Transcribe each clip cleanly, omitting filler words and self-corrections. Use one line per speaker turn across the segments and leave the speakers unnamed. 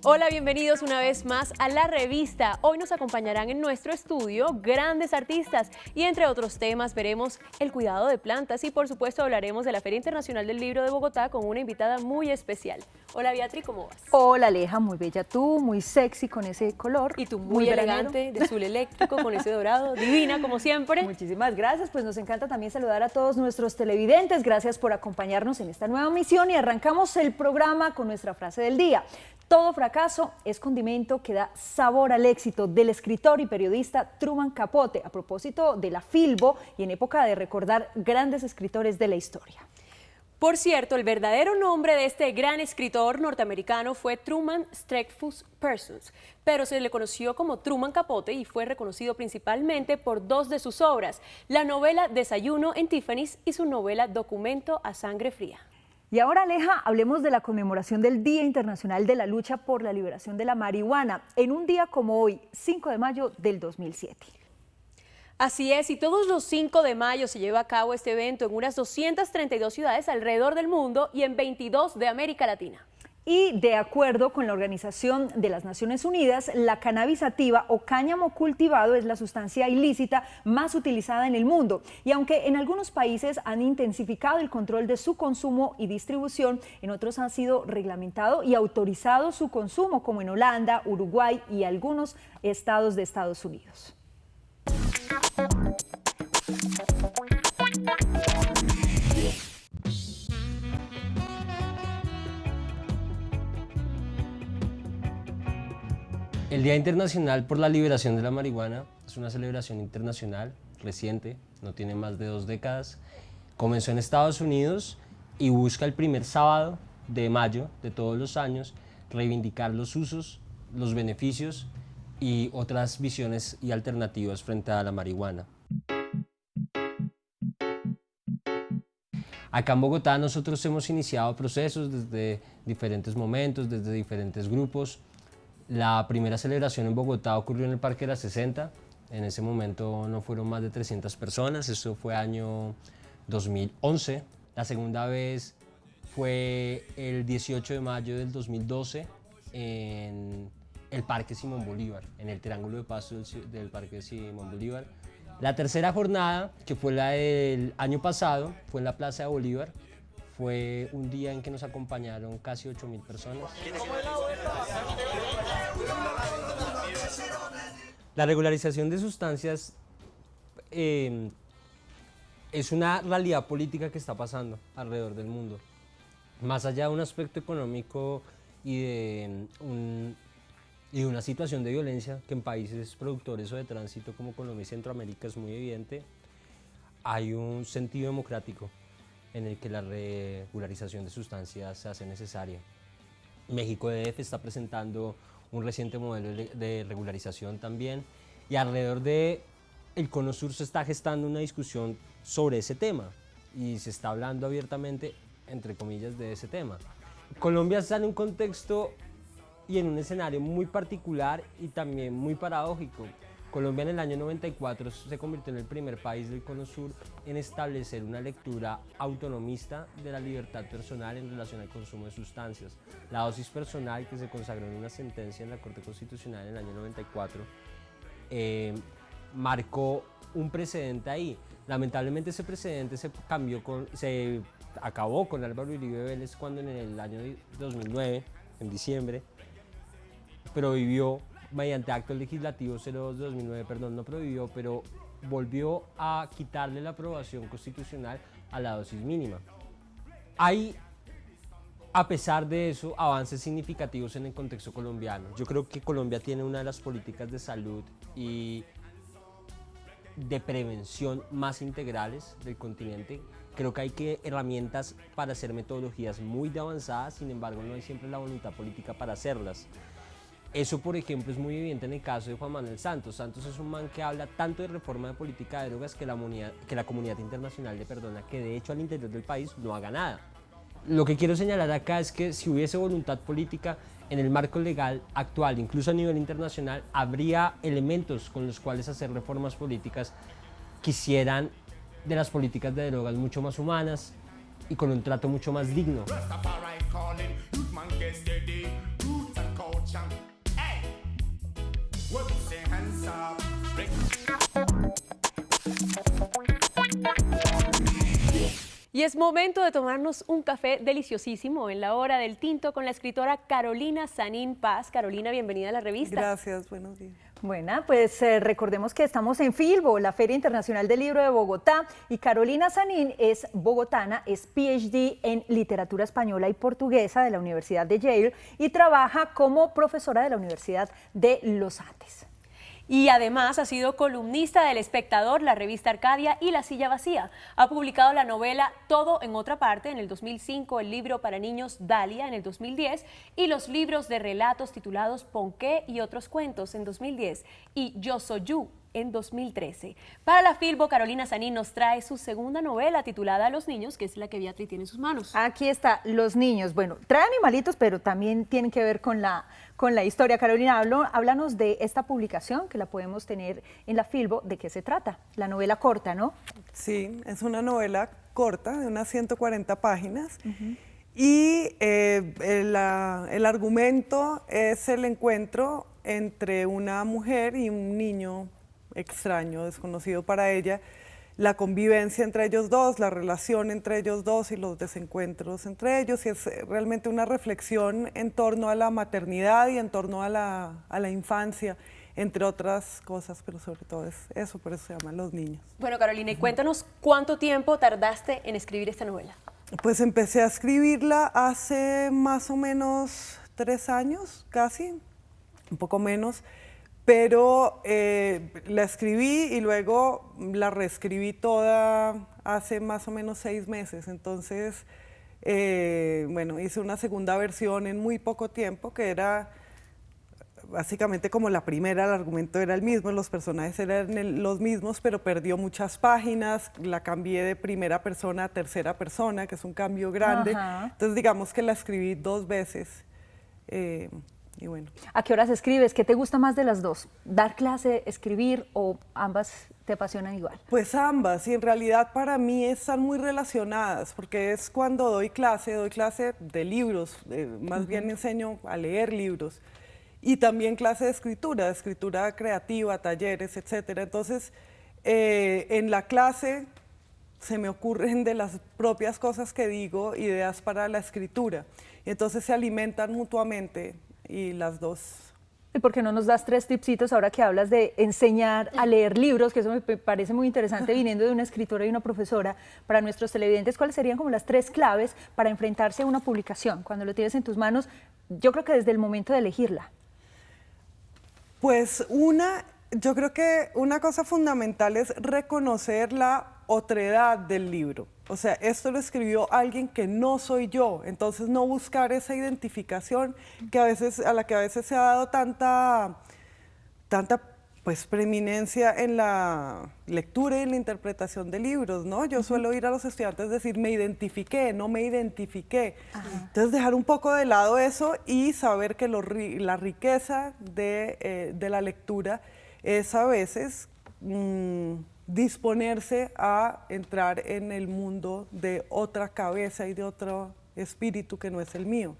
Hola, bienvenidos una vez más a La Revista. Hoy nos acompañarán en nuestro estudio grandes artistas y entre otros temas veremos el cuidado de plantas y por supuesto hablaremos de la Feria Internacional del Libro de Bogotá con una invitada muy especial. Hola Beatriz, ¿cómo vas?
Hola Aleja, muy bella tú, muy sexy con ese color.
Y tú muy elegante, de azul eléctrico con ese dorado, divina como siempre.
Muchísimas gracias, pues nos encanta también saludar a todos nuestros televidentes. Gracias por acompañarnos en esta nueva misión y arrancamos el programa con nuestra frase del día. Todo fracaso es condimento que da sabor al éxito, del escritor y periodista Truman Capote, a propósito de la Filbo y en época de recordar grandes escritores de la historia.
Por cierto, el verdadero nombre de este gran escritor norteamericano fue Truman Streckfus Persons, pero se le conoció como Truman Capote y fue reconocido principalmente por dos de sus obras, la novela Desayuno en Tiffany's y su novela Documento a Sangre Fría.
Y ahora, Aleja, hablemos de la conmemoración del Día Internacional de la Lucha por la Liberación de la Marihuana, en un día como hoy, 5 de mayo del 2007.
Así es, y todos los 5 de mayo se lleva a cabo este evento en unas 232 ciudades alrededor del mundo y en 22 de América Latina.
Y de acuerdo con la Organización de las Naciones Unidas, la cannabis sativa o cáñamo cultivado es la sustancia ilícita más utilizada en el mundo. Y aunque en algunos países han intensificado el control de su consumo y distribución, en otros han sido reglamentado y autorizado su consumo, como en Holanda, Uruguay y algunos estados de Estados Unidos.
El Día Internacional por la Liberación de la Marihuana es una celebración internacional reciente, no tiene más de 2 décadas. Comenzó en Estados Unidos y busca el primer sábado de mayo de todos los años reivindicar los usos, los beneficios y otras visiones y alternativas frente a la marihuana. Acá en Bogotá nosotros hemos iniciado procesos desde diferentes momentos, desde diferentes grupos. La primera celebración en Bogotá ocurrió en el Parque de la 60. En ese momento no fueron más de 300 personas, eso fue año 2011. La segunda vez fue el 18 de mayo del 2012 en el Parque Simón Bolívar, en el Triángulo de Paso del Parque Simón Bolívar. La tercera jornada, que fue la del año pasado, fue en la Plaza de Bolívar. Fue un día en que nos acompañaron casi 8.000 personas. La regularización de sustancias es una realidad política que está pasando alrededor del mundo. Más allá de un aspecto económico y de una situación de violencia que en países productores o de tránsito como Colombia y Centroamérica es muy evidente, hay un sentido democrático en el que la regularización de sustancias se hace necesaria. México DF está presentando un reciente modelo de regularización también y alrededor del Cono Sur se está gestando una discusión sobre ese tema y se está hablando abiertamente, entre comillas, de ese tema. Colombia está en un contexto y en un escenario muy particular y también muy paradójico. Colombia en el año 94 se convirtió en el primer país del Cono Sur en establecer una lectura autonomista de la libertad personal en relación al consumo de sustancias. La dosis personal, que se consagró en una sentencia en la Corte Constitucional en el año 94, marcó un precedente ahí. Lamentablemente ese precedente se acabó con Álvaro Uribe Vélez cuando en el año 2009, en diciembre, prohibió mediante acto legislativo 02 de 2009, perdón, no prohibió, pero volvió a quitarle la aprobación constitucional a la dosis mínima. Hay, a pesar de eso, avances significativos en el contexto colombiano. Yo creo que Colombia tiene una de las políticas de salud y de prevención más integrales del continente. Creo que hay herramientas para hacer metodologías muy avanzadas, sin embargo no hay siempre la voluntad política para hacerlas. Eso, por ejemplo, es muy evidente en el caso de Juan Manuel Santos. Santos es un man que habla tanto de reforma de política de drogas que la comunidad internacional le perdona que de hecho al interior del país no haga nada. Lo que quiero señalar acá es que si hubiese voluntad política en el marco legal actual, incluso a nivel internacional, habría elementos con los cuales hacer reformas políticas que hicieran de las políticas de drogas mucho más humanas y con un trato mucho más digno.
Y es momento de tomarnos un café deliciosísimo en la hora del tinto con la escritora Carolina Sanín Paz. Carolina, bienvenida a la revista.
Gracias, buenos días.
Bueno, pues recordemos que estamos en Filbo, la Feria Internacional del Libro de Bogotá, y Carolina Sanín es bogotana, es PhD en literatura española y portuguesa de la Universidad de Yale y trabaja como profesora de la Universidad de los Andes.
Y además ha sido columnista del Espectador, la revista Arcadia y La Silla Vacía. Ha publicado la novela Todo en otra parte en el 2005, el libro para niños Dalia en el 2010 y los libros de relatos titulados Ponqué y otros cuentos en 2010 y Yo Soy You en 2013. Para la Filbo, Carolina Sanín nos trae su segunda novela titulada Los Niños, que es la que Beatriz tiene en sus manos.
Aquí está, Los Niños. Bueno, trae animalitos, pero también tienen que ver con la historia. Carolina, háblanos de esta publicación que la podemos tener en la Filbo. ¿De qué se trata? La novela corta, ¿no?
Sí, es una novela corta de unas 140 páginas. Y el argumento es el encuentro entre una mujer y un niño extraño, desconocido para ella, la convivencia entre ellos dos, la relación entre ellos dos y los desencuentros entre ellos, y es realmente una reflexión en torno a la maternidad y en torno a la infancia, entre otras cosas, pero sobre todo es eso, por eso se llama Los Niños.
Bueno, Carolina, y cuéntanos cuánto tiempo tardaste en escribir esta novela.
Pues empecé a escribirla hace más o menos 3 años, casi, un poco menos, pero la escribí y luego la reescribí toda hace más o menos 6 meses. Entonces, bueno, hice una segunda versión en muy poco tiempo, que era básicamente como la primera. El argumento era el mismo, los personajes eran los mismos, pero perdió muchas páginas, la cambié de primera persona a tercera persona, que es un cambio grande.
Ajá.
Entonces, digamos que la escribí 2 veces. Y bueno.
¿A qué horas escribes? ¿Qué te gusta más de las dos? ¿Dar clase, escribir o ambas te apasionan igual?
Pues ambas, y en realidad para mí están muy relacionadas, porque es cuando doy clase de libros, más bien enseño a leer libros, y también clase de escritura creativa, talleres, etcétera. Entonces, en la clase se me ocurren de las propias cosas que digo, ideas para la escritura, y entonces se alimentan mutuamente. Y las dos.
¿Y por qué no nos das 3 tipsitos ahora que hablas de enseñar a leer libros? Que eso me parece muy interesante viniendo de una escritora y una profesora. Para nuestros televidentes, ¿cuáles serían como las 3 claves para enfrentarse a una publicación? Cuando lo tienes en tus manos, yo creo que desde el momento de elegirla.
Pues yo creo que una cosa fundamental es reconocer la otredad del libro. O sea, esto lo escribió alguien que no soy yo, entonces no buscar esa identificación a la que a veces se ha dado tanta pues preeminencia en la lectura y en la interpretación de libros, ¿no? Yo suelo oír a los estudiantes decir, me identifiqué, no me identifiqué. Entonces dejar un poco de lado eso y saber que la riqueza de la lectura es a veces disponerse a entrar en el mundo de otra cabeza y de otro espíritu que no es el mío.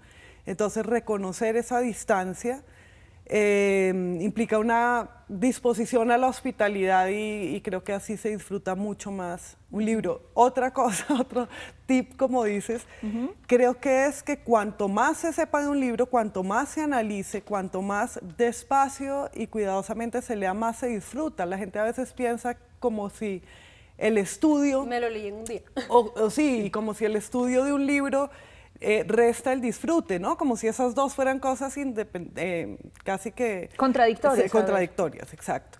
Entonces, reconocer esa distancia implica una disposición a la hospitalidad y creo que así se disfruta mucho más un libro. Otra cosa, otro tip, como dices, creo que es que cuanto más se sepa de un libro, cuanto más se analice, cuanto más despacio y cuidadosamente se lea, más se disfruta. La gente a veces piensa como si el estudio...
Me lo leí en un día.
Sí, como si el estudio de un libro resta el disfrute, ¿no? Como si esas dos fueran cosas casi que...
Contradictorias.
Contradictorias, exacto.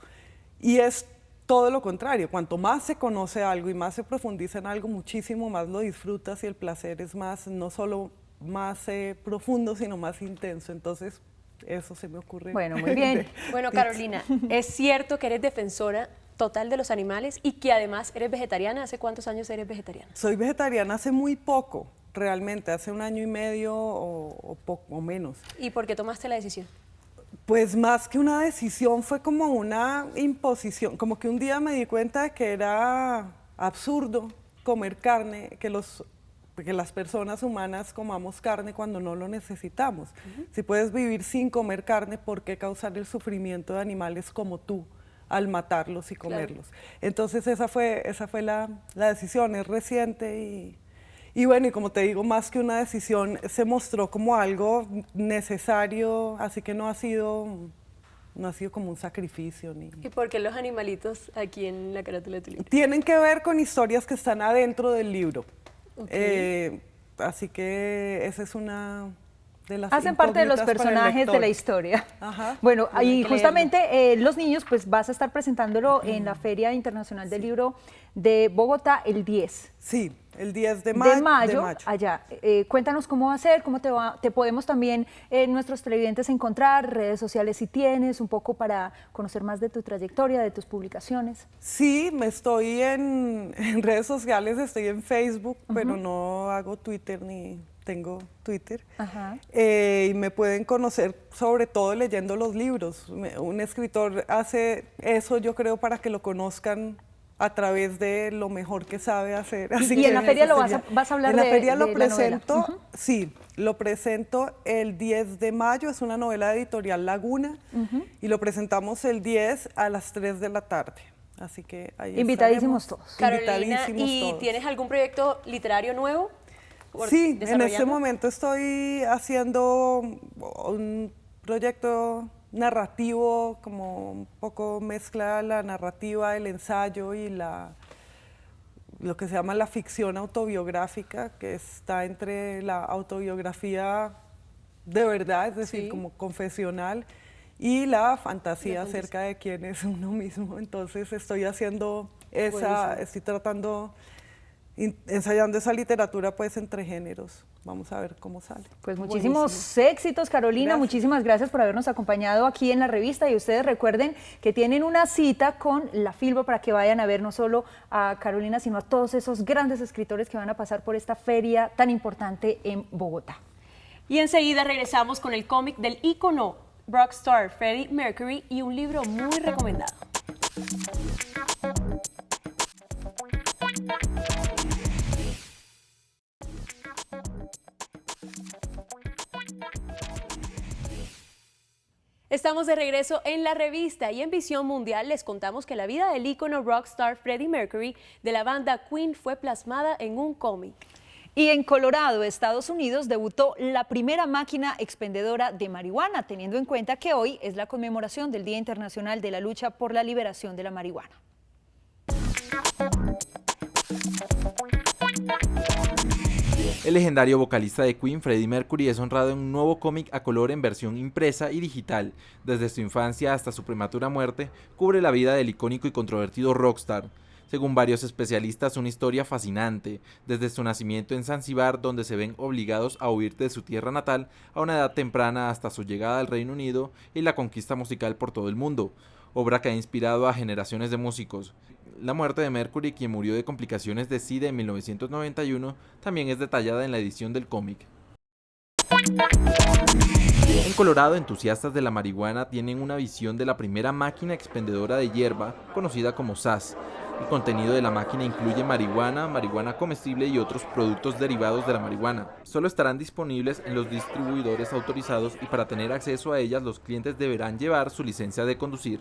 Y es todo lo contrario. Cuanto más se conoce algo y más se profundiza en algo, muchísimo más lo disfrutas y el placer es más, no solo más profundo, sino más intenso. Entonces, eso se me ocurre.
Bueno, muy bien.
Bueno, Carolina, ¿es cierto que eres defensora total de los animales y que además eres vegetariana? ¿Hace cuántos años eres vegetariana?
Soy vegetariana hace muy poco, realmente, hace 1 año y medio o menos.
¿Y por qué tomaste la decisión?
Pues más que una decisión fue como una imposición, como que un día me di cuenta de que era absurdo comer carne, que las personas humanas comamos carne cuando no lo necesitamos. Si puedes vivir sin comer carne, ¿por qué causar el sufrimiento de animales como tú al matarlos y comerlos? Claro. Entonces esa fue la decisión, es reciente Y bueno, y como te digo, más que una decisión, se mostró como algo necesario, así que no ha sido como un sacrificio.
¿Y por qué los animalitos aquí en la carátula de tu libro?
Tienen que ver con historias que están adentro del libro.
Ok.
Así que esa es una de las
Hacen parte de los
incógnitas para el
personajes de
lector.
la historia.
Ajá.
Bueno,
Hay
y
que
justamente los niños, pues vas a estar presentándolo en la Feria Internacional del Libro de Bogotá el 10
Sí, el 10 de
de
mayo.
mayo, allá. Cuéntanos cómo va a ser, cómo te podemos también, nuestros televidentes, encontrar, redes sociales si tienes, un poco para conocer más de tu trayectoria, de tus publicaciones.
Sí, me estoy en redes sociales, estoy en Facebook, pero no hago Twitter ni tengo Twitter.
Ajá.
Y me pueden conocer sobre todo leyendo los libros. Un escritor hace eso, yo creo, para que lo conozcan a través de lo mejor que sabe hacer. Así
Y
que
en la feria
eso
lo
sería-
vas a hablar
En la
de-
feria
de
lo
la novela.
presento,
Ujú.
sí, lo presento el 10 de mayo, es una novela de Editorial Laguna, y lo presentamos el 10 a las 3 de la tarde. Así que ahí
Invitadísimos
estaremos.
todos.
Carolina,
Invitadísimos
¿y
todos.
tienes algún proyecto literario nuevo?
Sí, en este
desarrollando?
momento estoy haciendo un proyecto narrativo, como un poco mezcla la narrativa, el ensayo y lo que se llama la ficción autobiográfica, que está entre la autobiografía de verdad, es decir,
Sí.
como confesional, y la fantasía acerca de quién es uno mismo. Entonces estoy haciendo estoy tratando, ensayando esa literatura pues entre géneros. Vamos a ver cómo sale.
Pues muchísimos
Buenísimo.
éxitos, Carolina.
Gracias.
Muchísimas gracias por habernos acompañado aquí en la revista. Y ustedes recuerden que tienen una cita con la Filbo para que vayan a ver no solo a Carolina, sino a todos esos grandes escritores que van a pasar por esta feria tan importante en Bogotá.
Y enseguida regresamos con el cómic del ícono rockstar Freddie Mercury y un libro muy recomendado. Estamos de regreso en la revista y en Visión Mundial les contamos que la vida del ícono rockstar Freddie Mercury de la banda Queen fue plasmada en un cómic.
Y en Colorado, Estados Unidos, debutó la primera máquina expendedora de marihuana, teniendo en cuenta que hoy es la conmemoración del Día Internacional de la Lucha por la Liberación de la Marihuana.
El legendario vocalista de Queen, Freddie Mercury, es honrado en un nuevo cómic a color en versión impresa y digital. Desde su infancia hasta su prematura muerte, cubre la vida del icónico y controvertido rockstar. Según varios especialistas, una historia fascinante, desde su nacimiento en Zanzíbar, donde se ven obligados a huir de su tierra natal a una edad temprana hasta su llegada al Reino Unido y la conquista musical por todo el mundo, obra que ha inspirado a generaciones de músicos. La muerte de Mercury, quien murió de complicaciones de SIDA en 1991, también es detallada en la edición del cómic. En Colorado, entusiastas de la marihuana tienen una visión de la primera máquina expendedora de hierba, conocida como SAS. El contenido de la máquina incluye marihuana, marihuana comestible y otros productos derivados de la marihuana. Solo estarán disponibles en los distribuidores autorizados y para tener acceso a ellas los clientes deberán llevar su licencia de conducir.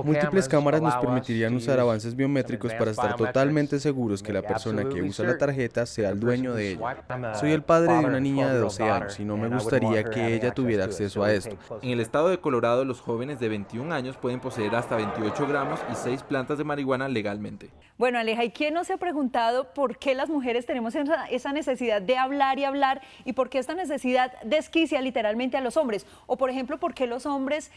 Múltiples cámaras nos permitirían usar avances biométricos para estar totalmente seguros que la persona que usa la tarjeta sea el dueño de ella. Soy el padre de una niña de 12 años y no me gustaría que ella tuviera acceso a esto.
En el estado de Colorado, los jóvenes de 21 años pueden poseer hasta 28 gramos y 6 plantas de marihuana legalmente.
Bueno, Aleja, ¿y quién no se ha preguntado por qué las mujeres tenemos esa necesidad de hablar y hablar y por qué esta necesidad desquicia literalmente a los hombres? O, por ejemplo, por qué los hombres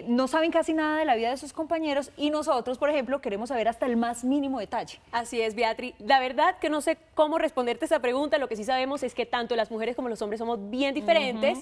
no saben casi nada de la vida de sus compañeros y nosotros, por ejemplo, queremos saber hasta el más mínimo detalle.
Así es, Beatriz. La verdad que no sé cómo responderte esa pregunta. Lo que sí sabemos es que tanto las mujeres como los hombres somos bien diferentes.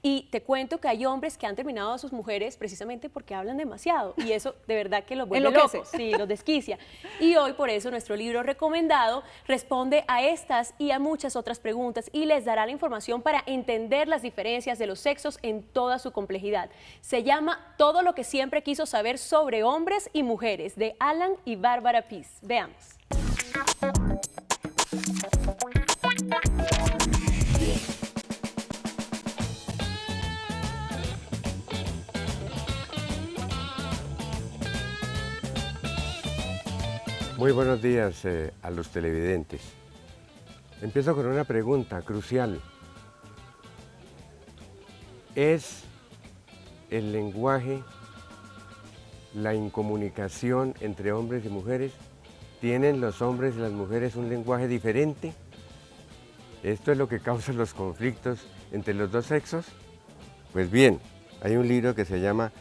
Y te cuento que hay hombres que han terminado a sus mujeres precisamente porque hablan demasiado. Y eso de verdad que los vuelve
Enloquece.
locos. Sí, los desquicia. Y hoy por eso nuestro libro recomendado responde a estas y a muchas otras preguntas y les dará la información para entender las diferencias de los sexos en toda su complejidad. Se llama Todo lo que siempre quiso saber sobre hombres y mujeres, de Alan y Bárbara Pease. Veamos.
Muy buenos días a los televidentes. Empiezo con una pregunta crucial. ¿Es el lenguaje, la incomunicación entre hombres y mujeres? ¿Tienen los hombres y las mujeres un lenguaje diferente? ¿Esto es lo que causa los conflictos entre los dos sexos? Pues bien, hay un libro que se llama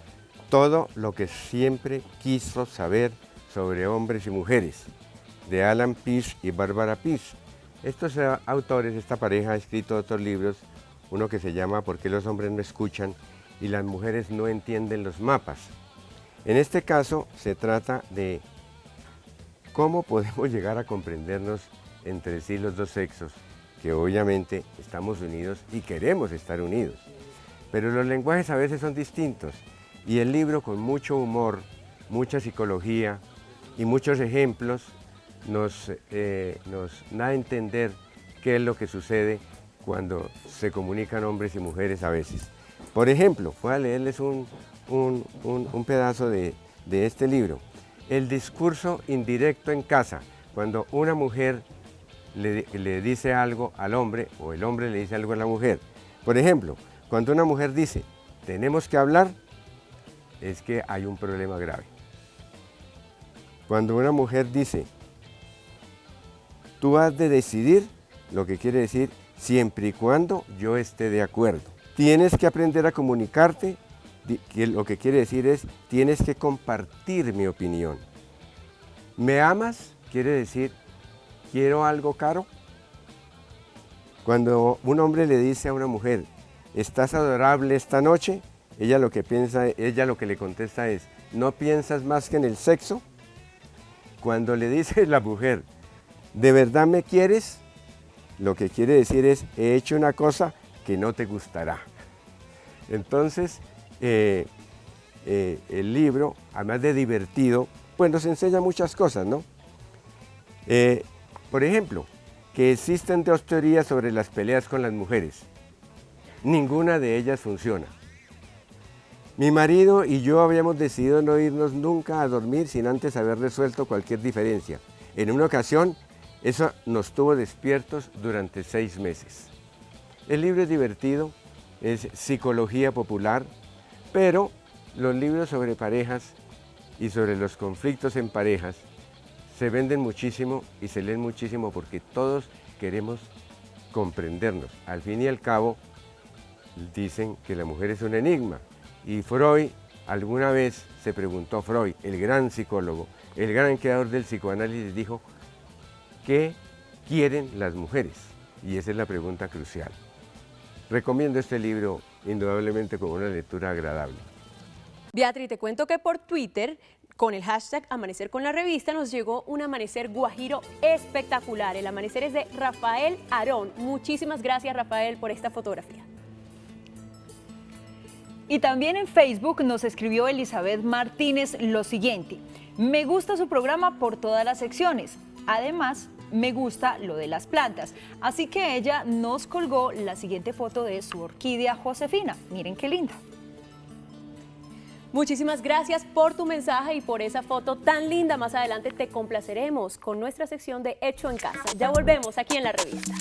Todo lo que siempre quiso saber sobre hombres y mujeres, de Alan Pease y Barbara Pease. Estos autores, esta pareja ha escrito otros libros, uno que se llama ¿Por qué los hombres no escuchan y las mujeres no entienden los mapas? En este caso se trata de cómo podemos llegar a comprendernos entre sí los dos sexos, que obviamente estamos unidos y queremos estar unidos. Pero los lenguajes a veces son distintos y el libro, con mucho humor, mucha psicología y muchos ejemplos, nos da a entender qué es lo que sucede cuando se comunican hombres y mujeres a veces. Por ejemplo, voy a leerles un pedazo de este libro. El discurso indirecto en casa, cuando una mujer le dice algo al hombre o el hombre le dice algo a la mujer. Por ejemplo, cuando una mujer dice, tenemos que hablar, es que hay un problema grave. Cuando una mujer dice, tú has de decidir, lo que quiere decir, siempre y cuando yo esté de acuerdo. Tienes que aprender a comunicarte, que lo que quiere decir es, tienes que compartir mi opinión. ¿Me amas? Quiere decir, ¿quiero algo caro? Cuando un hombre le dice a una mujer, ¿estás adorable esta noche? Ella lo que le contesta es, ¿no piensas más que en el sexo? Cuando le dice la mujer, ¿de verdad me quieres? Lo que quiere decir es, he hecho una cosa que no te gustará. Entonces, el libro, además de divertido, pues nos enseña muchas cosas, ¿no? Por ejemplo, que existen dos teorías sobre las peleas con las mujeres. Ninguna de ellas funciona. Mi marido y yo habíamos decidido no irnos nunca a dormir sin antes haber resuelto cualquier diferencia. En una ocasión, eso nos tuvo despiertos durante 6 meses. El libro es divertido, es psicología popular, pero los libros sobre parejas y sobre los conflictos en parejas se venden muchísimo y se leen muchísimo porque todos queremos comprendernos. Al fin y al cabo, dicen que la mujer es un enigma. Y Freud, alguna vez se preguntó, Freud, el gran psicólogo, el gran creador del psicoanálisis, dijo, ¿qué quieren las mujeres? Y esa es la pregunta crucial. Recomiendo este libro indudablemente como una lectura agradable.
Beatriz, te cuento que por Twitter, con el hashtag Amanecer con la Revista, nos llegó un amanecer guajiro espectacular. El amanecer es de Rafael Arón. Muchísimas gracias, Rafael, por esta fotografía.
Y también en Facebook nos escribió Elizabeth Martínez lo siguiente: me gusta su programa por todas las secciones, además me gusta lo de las plantas, así que ella nos colgó la siguiente foto de su orquídea Josefina. Miren qué linda.
Muchísimas gracias por tu mensaje y por esa foto tan linda. Más adelante te complaceremos con nuestra sección de Hecho en Casa. Ya volvemos aquí en la revista.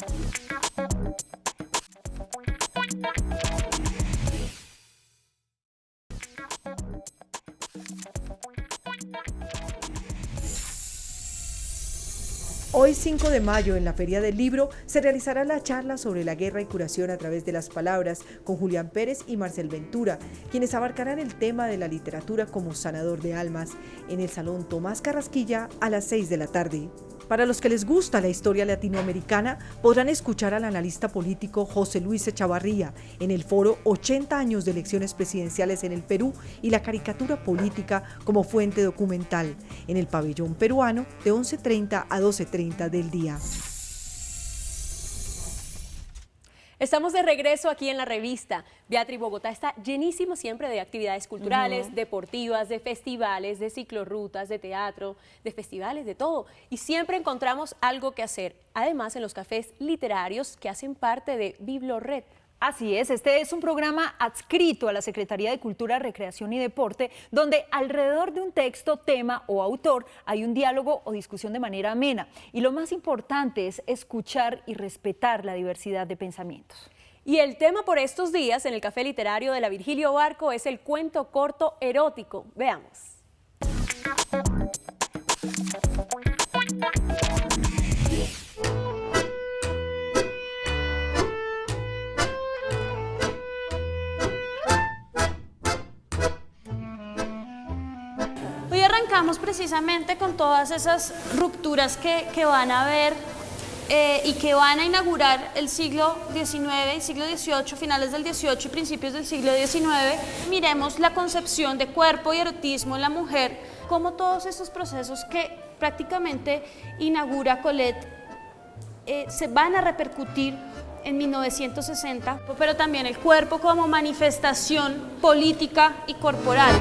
Hoy 5 de mayo en la Feria del Libro se realizará la charla sobre la guerra y curación a través de las palabras con Julián Pérez y Marcel Ventura, quienes abarcarán el tema de la literatura como sanador de almas en el Salón Tomás Carrasquilla a las 6 de la tarde. Para los que les gusta la historia latinoamericana, podrán escuchar al analista político José Luis Echavarría en el foro 80 años de elecciones presidenciales en el Perú y la caricatura política como fuente documental, en el pabellón peruano de 11:30 a 12:30 del día.
Estamos de regreso aquí en la revista. Beatriz, Bogotá está llenísimo siempre de actividades culturales, deportivas, de festivales, de ciclorrutas, de teatro, de festivales, de todo. Y siempre encontramos algo que hacer. Además, en los cafés literarios que hacen parte de Biblored.
Así es, este es un programa adscrito a la Secretaría de Cultura, Recreación y Deporte, donde alrededor de un texto, tema o autor hay un diálogo o discusión de manera amena. Y lo más importante es escuchar y respetar la diversidad de pensamientos.
Y el tema por estos días en el Café Literario de la Virgilio Barco es el cuento corto erótico. Veamos.
Hoy arrancamos precisamente con todas esas rupturas que van a haber y que van a inaugurar el siglo XIX y siglo XVIII, finales del XVIII y principios del siglo XIX. Miremos la concepción de cuerpo y erotismo en la mujer, como todos estos procesos que prácticamente inaugura Colette se van a repercutir en 1960, pero también el cuerpo como manifestación política y corporal.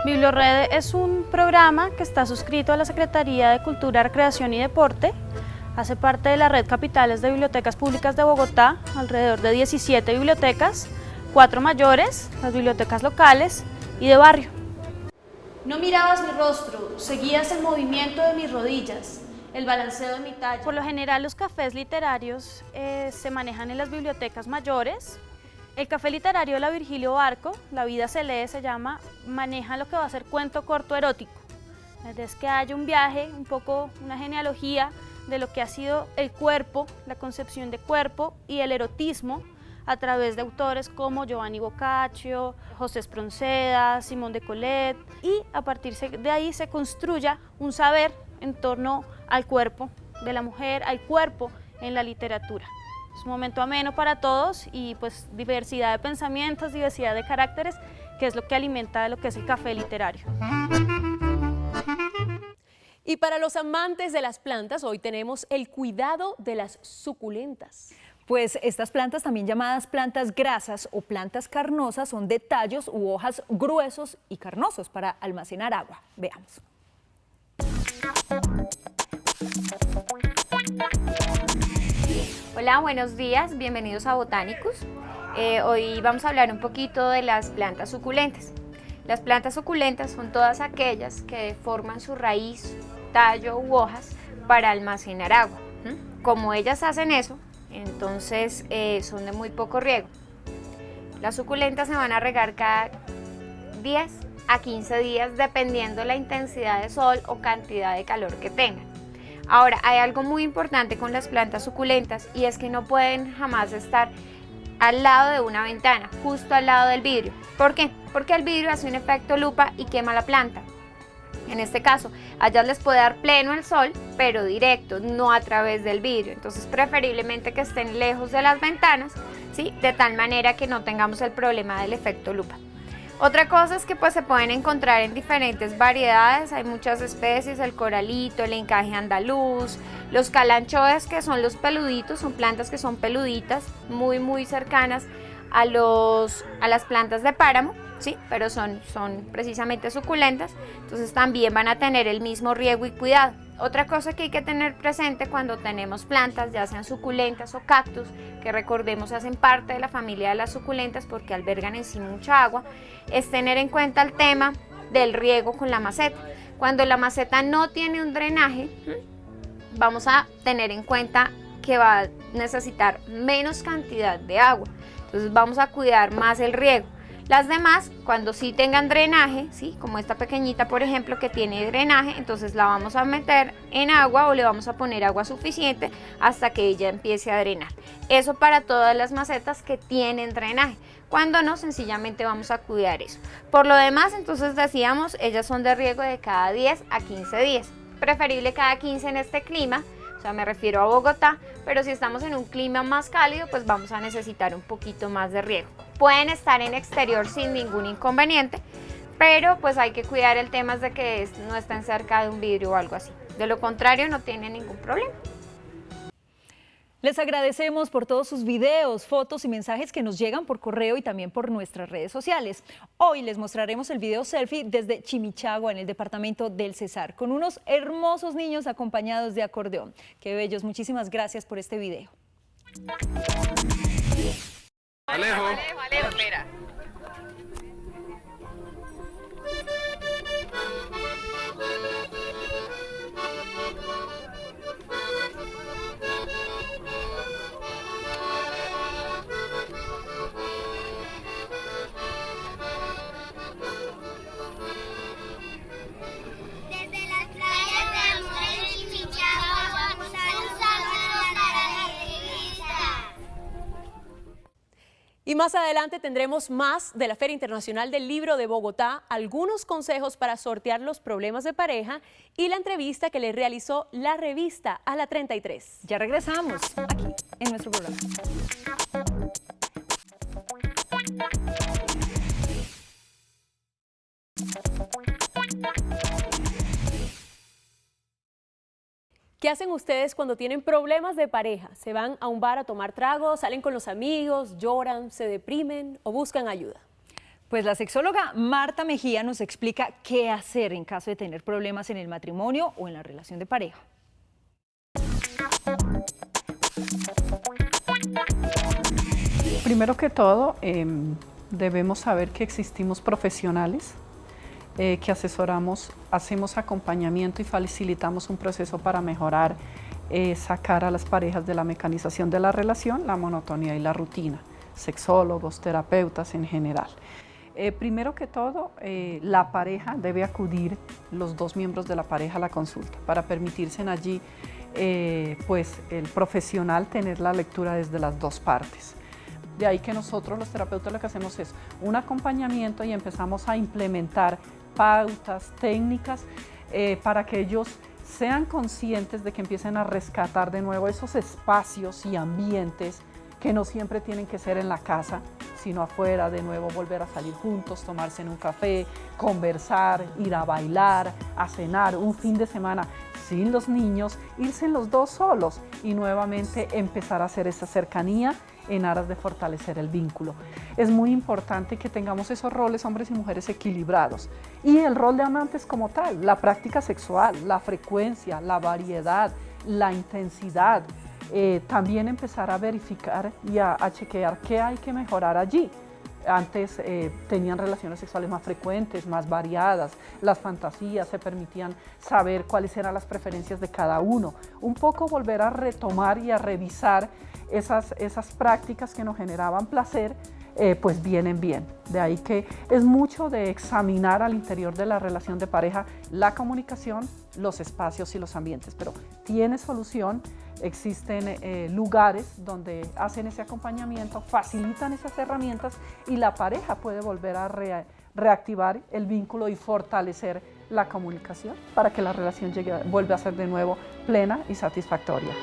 Bibliored es un programa que está suscrito a la Secretaría de Cultura, Recreación y Deporte. Hace parte de la red Capitales de Bibliotecas Públicas de Bogotá, alrededor de 17 bibliotecas, 4 mayores, las bibliotecas locales y de barrio. No mirabas mi rostro, seguías el movimiento de mis rodillas, el balanceo de mi talla. Por lo general los cafés literarios se manejan en las bibliotecas mayores. El Café Literario de la Virgilio Barco, La vida se lee, se llama, maneja lo que va a ser cuento corto erótico. Es que haya un viaje, un poco una genealogía de lo que ha sido el cuerpo, la concepción de cuerpo y el erotismo a través de autores como Giovanni Boccaccio, José Espronceda, Simón de Colette, y a partir de ahí se construya un saber en torno al cuerpo de la mujer, al cuerpo en la literatura. Es un momento ameno para todos y pues diversidad de pensamientos, diversidad de caracteres, que es lo que alimenta lo que es el café literario.
Y para los amantes de las plantas, hoy tenemos el cuidado de las suculentas.
Pues estas plantas, también llamadas plantas grasas o plantas carnosas, son de tallos u hojas gruesos y carnosos para almacenar agua. Veamos.
Hola, buenos días, bienvenidos a Botanicus. Hoy vamos a hablar un poquito de las plantas suculentas. Las plantas suculentas son todas aquellas que forman su raíz, tallo u hojas para almacenar agua. Como ellas hacen eso, entonces son de muy poco riego. Las suculentas se van a regar cada 10 a 15 días dependiendo la intensidad de sol o cantidad de calor que tengan. Ahora, hay algo muy importante con las plantas suculentas y es que no pueden jamás estar al lado de una ventana, justo al lado del vidrio. ¿Por qué? Porque el vidrio hace un efecto lupa y quema la planta. En este caso, a ellas les puede dar pleno el sol, pero directo, no a través del vidrio. Entonces, preferiblemente que estén lejos de las ventanas, ¿sí? De tal manera que no tengamos el problema del efecto lupa. Otra cosa es que pues se pueden encontrar en diferentes variedades, hay muchas especies, el coralito, el encaje andaluz, los calanchoes, que son los peluditos, son plantas que son peluditas, muy cercanas a las plantas de páramo, ¿sí? Pero son precisamente suculentas, entonces también van a tener el mismo riego y cuidado. Otra cosa que hay que tener presente cuando tenemos plantas, ya sean suculentas o cactus, que recordemos hacen parte de la familia de las suculentas porque albergan en sí mucha agua, es tener en cuenta el tema del riego con la maceta. Cuando la maceta no tiene un drenaje, vamos a tener en cuenta que va a necesitar menos cantidad de agua, entonces vamos a cuidar más el riego. Las demás, cuando sí tengan drenaje, ¿sí? Como esta pequeñita por ejemplo que tiene drenaje, entonces la vamos a meter en agua o le vamos a poner agua suficiente hasta que ella empiece a drenar. Eso para todas las macetas que tienen drenaje. Cuando no, sencillamente vamos a cuidar eso. Por lo demás, entonces decíamos, ellas son de riego de cada 10 a 15 días. Preferible cada 15 en este clima, o sea, me refiero a Bogotá, pero si estamos en un clima más cálido, pues vamos a necesitar un poquito más de riego. Pueden estar en exterior sin ningún inconveniente, pero pues hay que cuidar el tema de que no estén cerca de un vidrio o algo así. De lo contrario, no tienen ningún problema.
Les agradecemos por todos sus videos, fotos y mensajes que nos llegan por correo y también por nuestras redes sociales. Hoy les mostraremos el video selfie desde Chimichagua, en el departamento del Cesar, con unos hermosos niños acompañados de acordeón. Qué bellos, muchísimas gracias por este video.
Alejo, espera.
Y más adelante tendremos más de la Feria Internacional del Libro de Bogotá, algunos consejos para sortear los problemas de pareja y la entrevista que le realizó la revista a la 33.
Ya regresamos aquí en nuestro programa.
¿Qué hacen ustedes cuando tienen problemas de pareja? ¿Se van a un bar a tomar tragos, salen con los amigos, lloran, se deprimen o buscan ayuda?
Pues la sexóloga Marta Mejía nos explica qué hacer en caso de tener problemas en el matrimonio o en la relación de pareja.
Primero que todo, debemos saber que existimos profesionales que asesoramos, hacemos acompañamiento y facilitamos un proceso para mejorar, sacar a las parejas de la mecanización de la relación, la monotonía y la rutina, sexólogos, terapeutas en general. Primero que todo, la pareja debe acudir, los dos miembros de la pareja, a la consulta para permitirse en allí, pues el profesional tener la lectura desde las dos partes. De ahí que nosotros los terapeutas lo que hacemos es un acompañamiento y empezamos a implementar pautas, técnicas para que ellos sean conscientes de que empiecen a rescatar de nuevo esos espacios y ambientes que no siempre tienen que ser en la casa, sino afuera, de nuevo volver a salir juntos, tomarse en un café, conversar, ir a bailar, a cenar, un fin de semana sin los niños, irse los dos solos y nuevamente empezar a hacer esa cercanía en aras de fortalecer el vínculo. Es muy importante que tengamos esos roles, hombres y mujeres, equilibrados. Y el rol de amantes como tal, la práctica sexual, la frecuencia, la variedad, la intensidad. También empezar a verificar y a chequear qué hay que mejorar allí. Antes tenían relaciones sexuales más frecuentes, más variadas, las fantasías se permitían saber cuáles eran las preferencias de cada uno. Un poco volver a retomar y a revisar esas prácticas que nos generaban placer, pues vienen bien. De ahí que es mucho de examinar al interior de la relación de pareja la comunicación, los espacios y los ambientes, pero tiene solución. Existen lugares donde hacen ese acompañamiento, facilitan esas herramientas y la pareja puede volver a reactivar el vínculo y fortalecer la comunicación para que la relación vuelva a ser de nuevo plena y satisfactoria.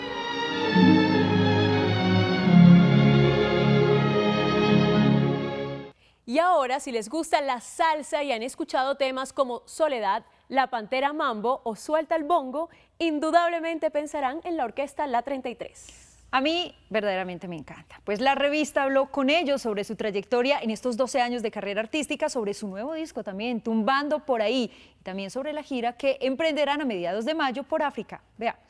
Y ahora, si les gusta la salsa y han escuchado temas como Soledad, La Pantera Mambo o Suelta el Bongo, indudablemente pensarán en la orquesta La 33.
A mí verdaderamente me encanta, pues la revista habló con ellos sobre su trayectoria en estos 12 años de carrera artística, sobre su nuevo disco también, Tumbando por ahí, y también sobre la gira que emprenderán a mediados de mayo por África. Veamos.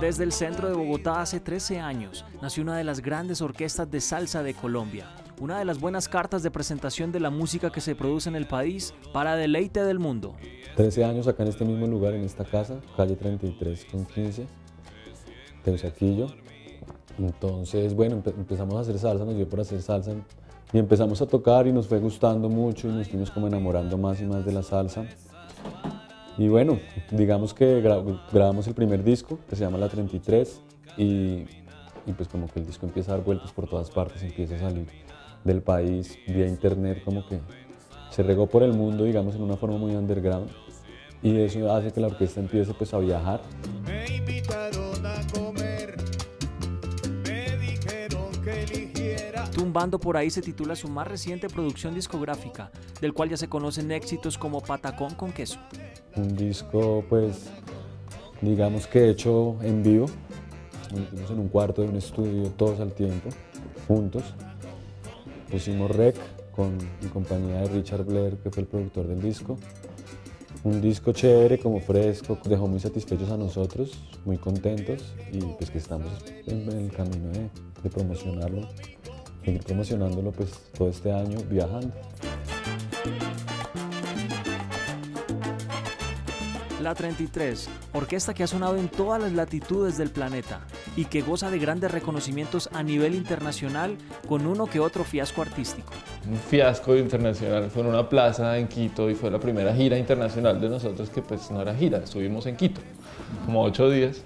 Desde el centro de Bogotá hace 13 años nació una de las grandes orquestas de salsa de Colombia, una de las buenas cartas de presentación de la música que se produce en el país para deleite del mundo.
13 años acá en este mismo lugar, en esta casa, calle 33 con 15, Teusaquillo. Entonces, bueno, empezamos a hacer salsa, nos dio por hacer salsa y empezamos a tocar y nos fue gustando mucho y nos fuimos como enamorando más y más de la salsa. Y bueno, digamos que grabamos el primer disco, que se llama La 33, y pues como que el disco empieza a dar vueltas por todas partes, empieza a salir del país, vía internet, como que se regó por el mundo, digamos, en una forma muy underground, y eso hace que la orquesta empiece pues a viajar.
Me invitaron a comer, me dijeron que eligiera.
Tumbando por ahí se titula su más reciente producción discográfica, del cual ya se conocen éxitos como Patacón con queso.
Un disco, pues, digamos que hecho en vivo. Nos metimos en un cuarto de un estudio, todos al tiempo, juntos. Pusimos rec en compañía de Richard Blair, que fue el productor del disco. Un disco chévere, como fresco, dejó muy satisfechos a nosotros, muy contentos y pues que estamos en el camino de promocionarlo, seguir promocionándolo pues todo este año viajando.
La 33, orquesta que ha sonado en todas las latitudes del planeta y que goza de grandes reconocimientos a nivel internacional con uno que otro fiasco artístico.
Un fiasco internacional, fue en una plaza en Quito y fue la primera gira internacional de nosotros que pues no era gira, estuvimos en Quito como 8 días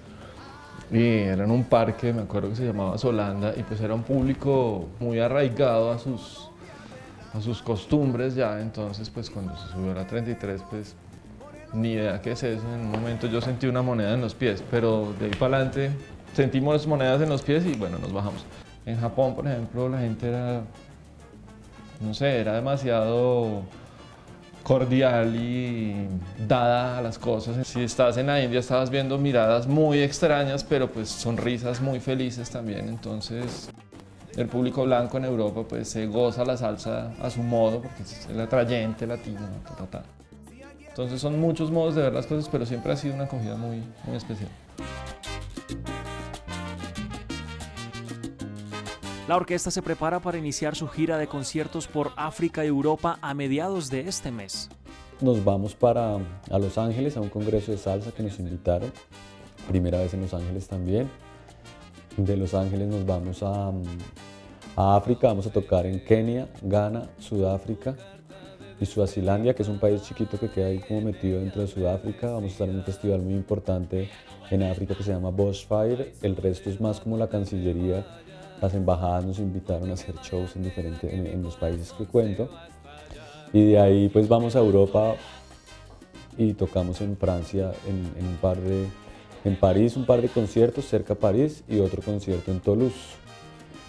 y era en un parque, me acuerdo que se llamaba Solanda y pues era un público muy arraigado a sus costumbres ya, entonces pues cuando se subió a la 33 pues ni idea qué es eso, en un momento yo sentí una moneda en los pies, pero de ahí para adelante sentimos monedas en los pies y bueno, nos bajamos. En Japón, por ejemplo, la gente era, no sé, era demasiado cordial y dada a las cosas. Si estás en la India estabas viendo miradas muy extrañas, pero pues sonrisas muy felices también, entonces el público blanco en Europa pues se goza la salsa a su modo, porque es el atrayente latino, Entonces son muchos modos de ver las cosas, pero siempre ha sido una acogida muy, muy especial.
La orquesta se prepara para iniciar su gira de conciertos por África y Europa a mediados de este mes.
Nos vamos a Los Ángeles a un congreso de salsa que nos invitaron, primera vez en Los Ángeles también. De Los Ángeles nos vamos a África, vamos a tocar en Kenia, Ghana, Sudáfrica y Suazilandia, que es un país chiquito que queda ahí como metido dentro de Sudáfrica. Vamos a estar en un festival muy importante en África que se llama Bushfire. El resto es más como la Cancillería. Las embajadas nos invitaron a hacer shows en los países que cuento. Y de ahí pues vamos a Europa y tocamos en Francia en París un par de conciertos cerca de París y otro concierto en Toulouse.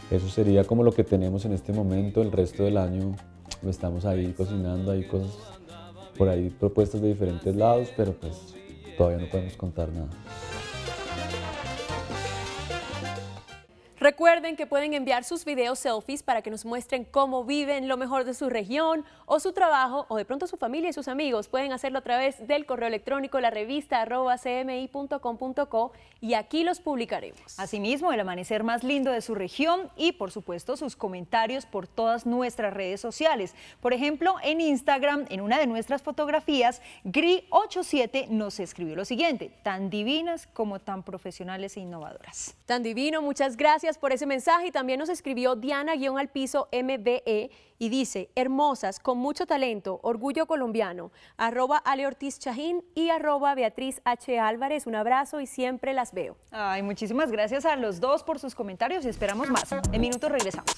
Eso sería como lo que tenemos en este momento. El resto del año estamos ahí cocinando, hay cosas por ahí propuestas de diferentes lados, pero pues todavía no podemos contar nada.
Recuerden que pueden enviar sus videos selfies para que nos muestren cómo viven lo mejor de su región o su trabajo o de pronto su familia y sus amigos. Pueden hacerlo a través del correo electrónico larevista@cmi.com.co y aquí los publicaremos.
Asimismo, el amanecer más lindo de su región y, por supuesto, sus comentarios por todas nuestras redes sociales. Por ejemplo, en Instagram, en una de nuestras fotografías, Gri87 nos escribió lo siguiente: tan divinas como tan profesionales e innovadoras.
Tan divino, muchas gracias por ese mensaje. Y también nos escribió Diana_MBE y dice: hermosas, con mucho talento, orgullo colombiano, @Ale_Ortiz_Chajín y @Beatriz H. Álvarez. Un abrazo y siempre las veo.
Ay, muchísimas gracias a los dos por sus comentarios y esperamos más. En minutos regresamos.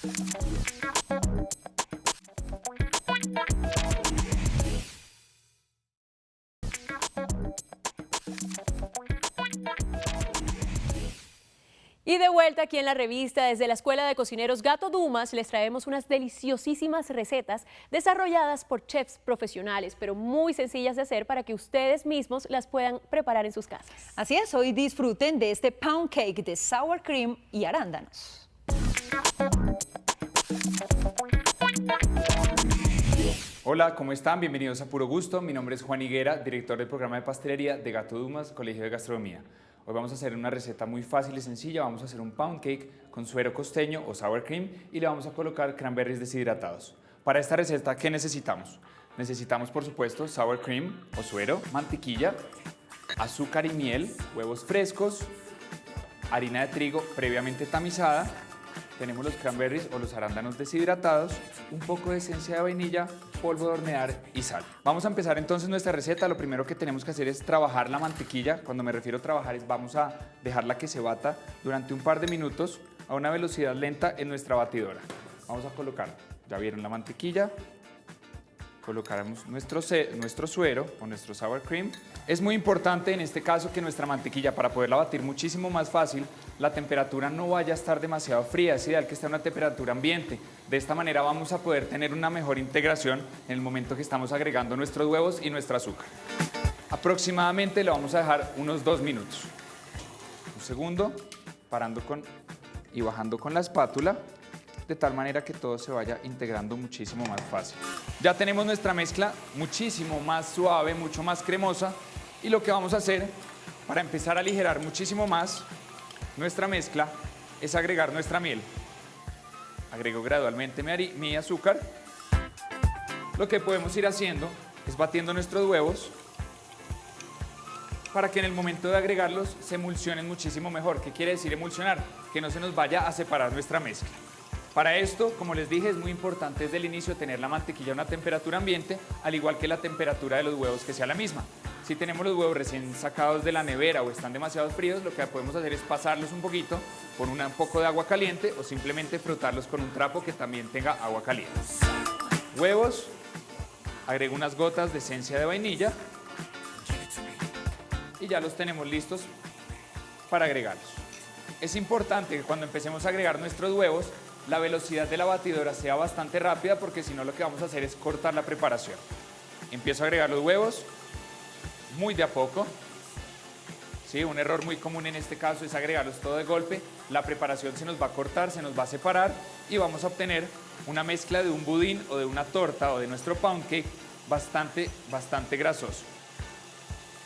Y de vuelta aquí en la revista, desde la Escuela de Cocineros Gato Dumas, les traemos unas deliciosísimas recetas desarrolladas por chefs profesionales, pero muy sencillas de hacer para que ustedes mismos las puedan preparar en sus casas.
Así es, hoy disfruten de este pound cake de sour cream y arándanos.
Hola, ¿cómo están? Bienvenidos a Puro Gusto. Mi nombre es Juan Higuera, director del programa de pastelería de Gato Dumas, Colegio de Gastronomía. Hoy vamos a hacer una receta muy fácil y sencilla. Vamos a hacer un pound cake con suero costeño o sour cream y le vamos a colocar cranberries deshidratados. Para esta receta, ¿qué necesitamos? Necesitamos, por supuesto, sour cream o suero, mantequilla, azúcar y miel, huevos frescos, harina de trigo previamente tamizada, tenemos los cranberries o los arándanos deshidratados, un poco de esencia de vainilla, polvo de hornear y sal. Vamos a empezar entonces nuestra receta. Lo primero que tenemos que hacer es trabajar la mantequilla. Cuando me refiero a trabajar es vamos a dejarla que se bata durante un par de minutos a una velocidad lenta en nuestra batidora. Vamos a colocar, ya vieron la mantequilla, colocaremos nuestro suero o nuestro sour cream. Es muy importante en este caso que nuestra mantequilla, para poderla batir muchísimo más fácil, la temperatura no vaya a estar demasiado fría, es ideal que esté a una temperatura ambiente. De esta manera vamos a poder tener una mejor integración en el momento que estamos agregando nuestros huevos y nuestro azúcar. Aproximadamente le vamos a dejar unos 2 minutos. Un segundo, parando y bajando con la espátula. de tal manera que todo se vaya integrando muchísimo más fácil. Ya tenemos nuestra mezcla muchísimo más suave, mucho más cremosa, y lo que vamos a hacer para empezar a aligerar muchísimo más nuestra mezcla es agregar nuestra miel. Agrego gradualmente mi azúcar. Lo que podemos ir haciendo es batiendo nuestros huevos para que en el momento de agregarlos se emulsionen muchísimo mejor. ¿Qué quiere decir emulsionar? Que no se nos vaya a separar nuestra mezcla. Para esto, como les dije, es muy importante desde el inicio tener la mantequilla a una temperatura ambiente, al igual que la temperatura de los huevos que sea la misma. Si tenemos los huevos recién sacados de la nevera o están demasiado fríos, lo que podemos hacer es pasarlos un poquito por un poco de agua caliente o simplemente frotarlos con un trapo que también tenga agua caliente. Huevos, agrego unas gotas de esencia de vainilla y ya los tenemos listos para agregarlos. Es importante que cuando empecemos a agregar nuestros huevos, la velocidad de la batidora sea bastante rápida, porque si no lo que vamos a hacer es cortar la preparación. Empiezo a agregar los huevos muy de a poco. Sí, un error muy común en este caso es agregarlos todo de golpe. La preparación se nos va a cortar, se nos va a separar y vamos a obtener una mezcla de un budín o de una torta o de nuestro pound cake bastante grasoso.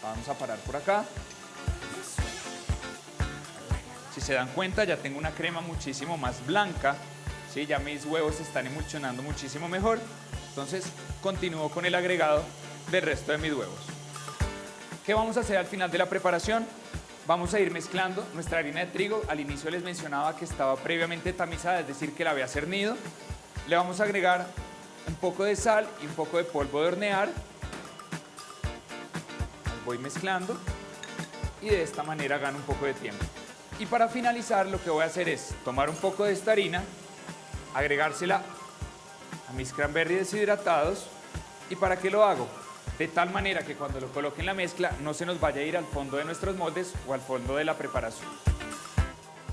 Vamos a parar por acá. Si se dan cuenta, ya tengo una crema muchísimo más blanca, ¿sí? Ya mis huevos se están emulsionando muchísimo mejor. Entonces, continúo con el agregado del resto de mis huevos. ¿Qué vamos a hacer al final de la preparación? Vamos a ir mezclando nuestra harina de trigo. Al inicio les mencionaba que estaba previamente tamizada, es decir, que la había cernido. Le vamos a agregar un poco de sal y un poco de polvo de hornear. Las voy mezclando y de esta manera gano un poco de tiempo. Y para finalizar, lo que voy a hacer es tomar un poco de esta harina, agregársela a mis cranberries deshidratados. ¿Y para qué lo hago? De tal manera que cuando lo coloque en la mezcla no se nos vaya a ir al fondo de nuestros moldes o al fondo de la preparación.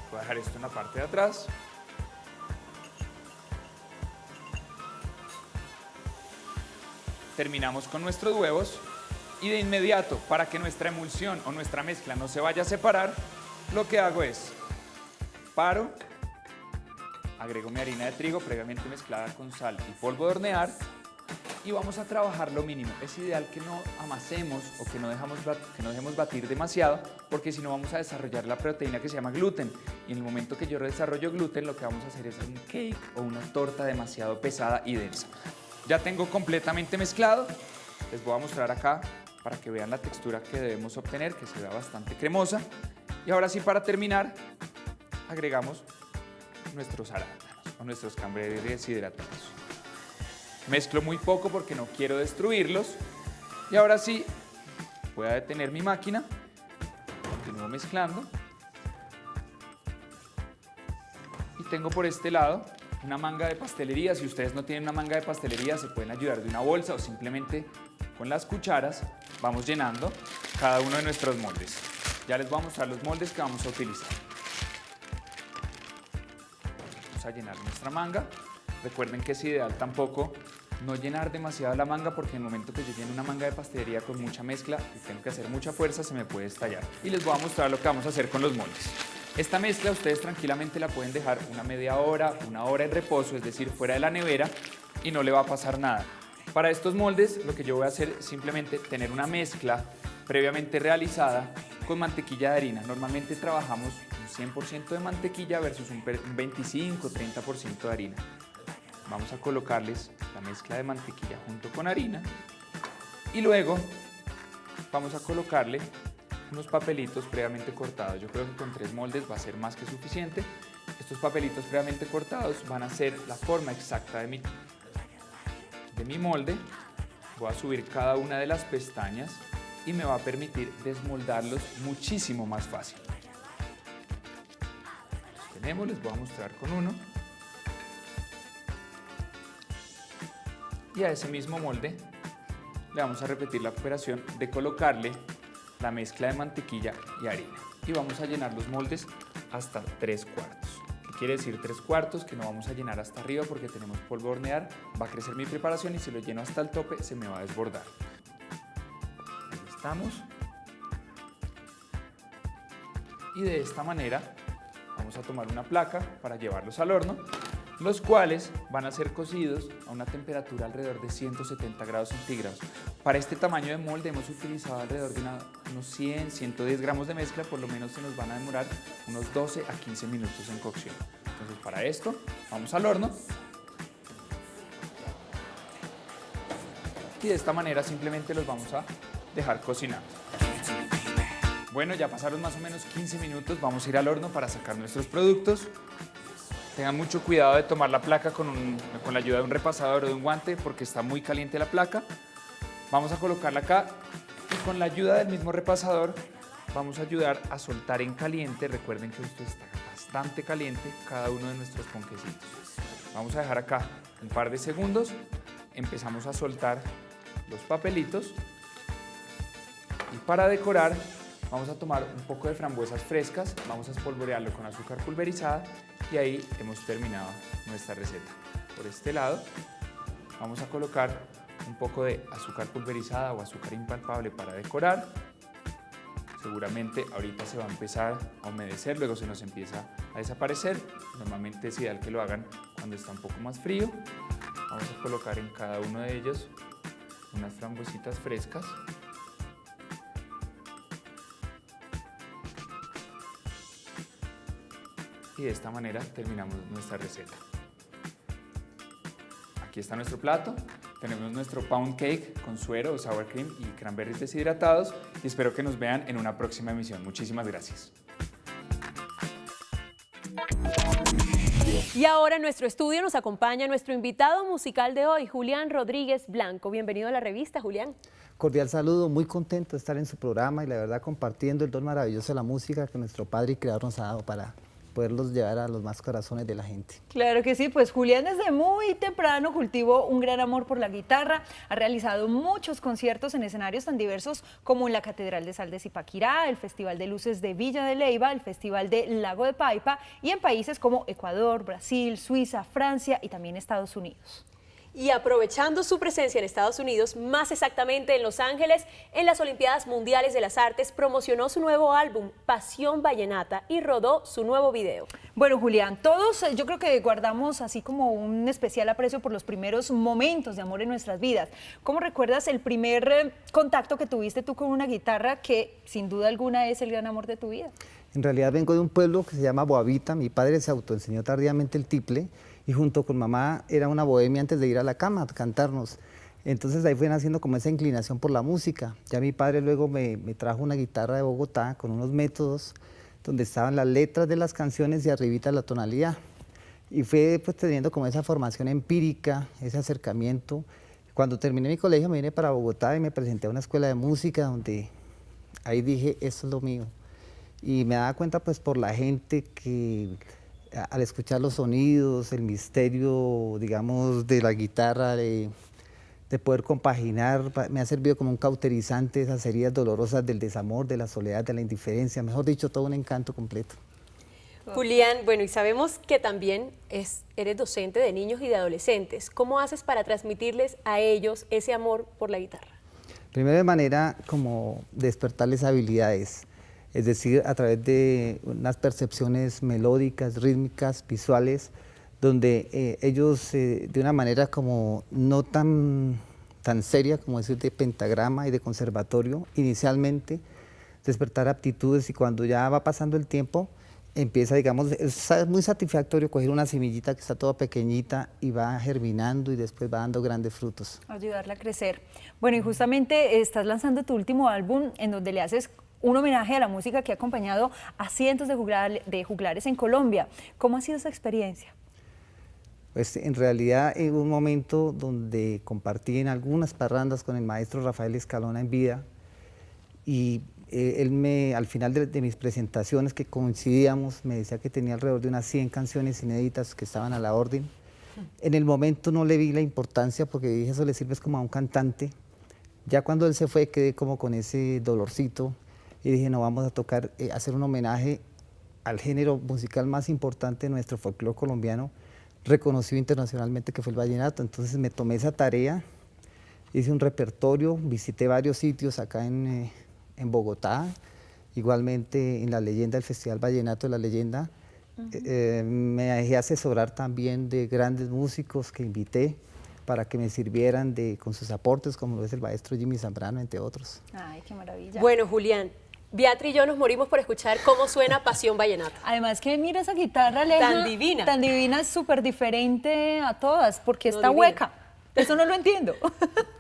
Voy a dejar esto en la parte de atrás. Terminamos con nuestros huevos y de inmediato, para que nuestra emulsión o nuestra mezcla no se vaya a separar, lo que hago es paro, agrego mi harina de trigo previamente mezclada con sal y polvo de hornear y vamos a trabajar lo mínimo. Es ideal que no amasemos o que no dejemos batir demasiado, porque si no vamos a desarrollar la proteína que se llama gluten, y en el momento que yo desarrollo gluten lo que vamos a hacer es un cake o una torta demasiado pesada y densa. Ya tengo completamente mezclado, les voy a mostrar acá para que vean la textura que debemos obtener, que se vea bastante cremosa. Y ahora sí, para terminar, agregamos nuestros arándanos o nuestros cranberries deshidratados. Mezclo muy poco porque no quiero destruirlos. Y ahora sí, voy a detener mi máquina, continúo mezclando. Y tengo por este lado una manga de pastelería. Si ustedes no tienen una manga de pastelería, se pueden ayudar de una bolsa o simplemente con las cucharas vamos llenando cada uno de nuestros moldes. Ya les voy a mostrar los moldes que vamos a utilizar. Vamos a llenar nuestra manga. Recuerden que es ideal tampoco no llenar demasiado la manga, porque en el momento que yo llene una manga de pastelería con mucha mezcla y tengo que hacer mucha fuerza, se me puede estallar. Y les voy a mostrar lo que vamos a hacer con los moldes. Esta mezcla ustedes tranquilamente la pueden dejar una media hora, una hora en reposo, es decir, fuera de la nevera, y no le va a pasar nada. Para estos moldes lo que yo voy a hacer es simplemente tener una mezcla previamente realizada con mantequilla de harina. Normalmente trabajamos un 100% de mantequilla versus un 25-30% de harina. Vamos a colocarles la mezcla de mantequilla junto con harina y luego vamos a colocarle unos papelitos previamente cortados. Yo creo que con 3 moldes va a ser más que suficiente. Estos papelitos previamente cortados van a ser la forma exacta de mi molde. Voy a subir cada una de las pestañas y me va a permitir desmoldarlos muchísimo más fácil. Los tenemos, les voy a mostrar con uno. Y a ese mismo molde le vamos a repetir la operación de colocarle la mezcla de mantequilla y harina. Y vamos a llenar los moldes hasta 3 cuartos. ¿Qué quiere decir 3 cuartos? Que no vamos a llenar hasta arriba porque tenemos polvo de hornear. Va a crecer mi preparación y si lo lleno hasta el tope se me va a desbordar. Ahí estamos. Y de esta manera vamos a tomar una placa para llevarlos al horno los cuales van a ser cocidos a una temperatura alrededor de 170 grados centígrados. Para este tamaño de molde hemos utilizado alrededor de unos 100, 110 gramos de mezcla, por lo menos se nos van a demorar unos 12 a 15 minutos en cocción. Entonces para esto vamos al horno y de esta manera simplemente los vamos a dejar cocinando. Bueno, ya pasaron más o menos 15 minutos, vamos a ir al horno para sacar nuestros productos. Tengan mucho cuidado de tomar la placa con la ayuda de un repasador o de un guante porque está muy caliente la placa. Vamos a colocarla acá y con la ayuda del mismo repasador vamos a ayudar a soltar en caliente. Recuerden que esto está bastante caliente cada uno de nuestros ponquecitos. Vamos a dejar acá un par de segundos, empezamos a soltar los papelitos y para decorar vamos a tomar un poco de frambuesas frescas, vamos a espolvorearlo con azúcar pulverizada y ahí hemos terminado nuestra receta. Por este lado vamos a colocar un poco de azúcar pulverizada o azúcar impalpable para decorar. Seguramente ahorita se va a empezar a humedecer, luego se nos empieza a desaparecer. Normalmente es ideal que lo hagan cuando está un poco más frío. Vamos a colocar en cada uno de ellos unas frambuesitas frescas. Y de esta manera terminamos nuestra receta. Aquí está nuestro plato. Tenemos nuestro pound cake con suero o sour cream y cranberries deshidratados y espero que nos vean en una próxima emisión. Muchísimas gracias.
Y ahora en nuestro estudio nos acompaña nuestro invitado musical de hoy, Julián Rodríguez Blanco. Bienvenido a la revista, Julián.
Cordial saludo, muy contento de estar en su programa y la verdad compartiendo el don maravilloso de la música que nuestro Padre y Creador nos ha dado para poderlos llevar a los más corazones de la gente.
Claro que sí, pues Julián desde muy temprano cultivó un gran amor por la guitarra, ha realizado muchos conciertos en escenarios tan diversos como en la Catedral de Sal de Zipaquirá, el Festival de Luces de Villa de Leyva, el Festival de Lago de Paipa y en países como Ecuador, Brasil, Suiza, Francia y también Estados Unidos.
Y aprovechando su presencia en Estados Unidos, más exactamente en Los Ángeles, en las Olimpiadas Mundiales de las Artes, promocionó su nuevo álbum, Pasión Vallenata, y rodó su nuevo video.
Bueno, Julián, todos yo creo que guardamos así como un especial aprecio por los primeros momentos de amor en nuestras vidas. ¿Cómo recuerdas el primer contacto que tuviste tú con una guitarra que sin duda alguna es el gran amor de tu vida?
En realidad vengo de un pueblo que se llama Boavita, mi padre se autoenseñó tardíamente el tiple, y junto con mamá era una bohemia antes de ir a la cama a cantarnos. Entonces ahí fue naciendo como esa inclinación por la música. Ya mi padre luego me trajo una guitarra de Bogotá con unos métodos donde estaban las letras de las canciones y arribita la tonalidad. Y fue pues teniendo como esa formación empírica, ese acercamiento. Cuando terminé mi colegio me vine para Bogotá y me presenté a una escuela de música donde ahí dije, esto es lo mío. Y me daba cuenta pues por la gente que al escuchar los sonidos, el misterio, digamos, de la guitarra, de poder compaginar, me ha servido como un cauterizante esas heridas dolorosas del desamor, de la soledad, de la indiferencia, mejor dicho, todo un encanto completo.
Julián, bueno, y sabemos que también eres docente de niños y de adolescentes. ¿Cómo haces para transmitirles a ellos ese amor por la guitarra?
Primero de manera como despertarles habilidades. Es decir, a través de unas percepciones melódicas, rítmicas, visuales, donde ellos de una manera como no tan seria, como decir de pentagrama y de conservatorio, inicialmente despertar aptitudes y cuando ya va pasando el tiempo, empieza, digamos, es muy satisfactorio coger una semillita que está toda pequeñita y va germinando y después va dando grandes frutos.
Ayudarla a crecer. Bueno, y justamente estás lanzando tu último álbum en donde le haces un homenaje a la música que ha acompañado a cientos de juglares en Colombia. ¿Cómo ha sido esa experiencia?
Pues en realidad en un momento donde compartí en algunas parrandas con el maestro Rafael Escalona en vida y él al final de mis presentaciones que coincidíamos, me decía que tenía alrededor de unas 100 canciones inéditas que estaban a la orden. En el momento no le vi la importancia porque dije, eso le sirve como a un cantante. Ya cuando él se fue quedé como con ese dolorcito y dije, no, vamos a tocar, hacer un homenaje al género musical más importante de nuestro folclore colombiano, reconocido internacionalmente, que fue el vallenato. Entonces me tomé esa tarea, hice un repertorio, visité varios sitios acá en Bogotá, igualmente en La Leyenda, el Festival Vallenato de La Leyenda, Me dejé asesorar también de grandes músicos que invité para que me sirvieran con sus aportes, como lo es el maestro Jimmy Zambrano, entre otros.
Ay, qué maravilla.
Bueno, Julián, Beatriz y yo nos morimos por escuchar cómo suena Pasión Vallenata.
Además que mira esa guitarra, Aleja,
Tan divina.
Tan divina, es súper diferente a todas, porque
No,
está
divina.
hueca. Eso no lo entiendo.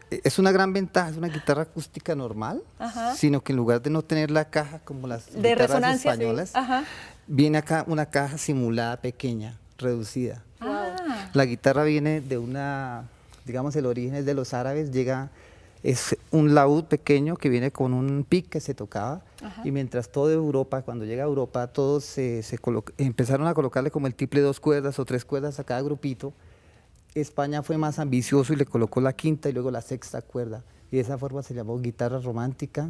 Es una gran ventaja, es una guitarra acústica normal,
Ajá.
sino que en lugar de no tener la caja como las
De
guitarras
resonancia, sí.
españolas,
Ajá.
viene acá una caja simulada pequeña, reducida.
Ah.
La guitarra viene de una, digamos, el origen es de los árabes, es un laúd pequeño que viene con un pic que se tocaba.
Ajá.
Y mientras todo Europa, cuando llega a Europa, todos empezaron a colocarle como el triple 2 cuerdas o 3 cuerdas a cada grupito. España fue más ambicioso y le colocó la quinta y luego la sexta cuerda. Y de esa forma se llamó guitarra romántica,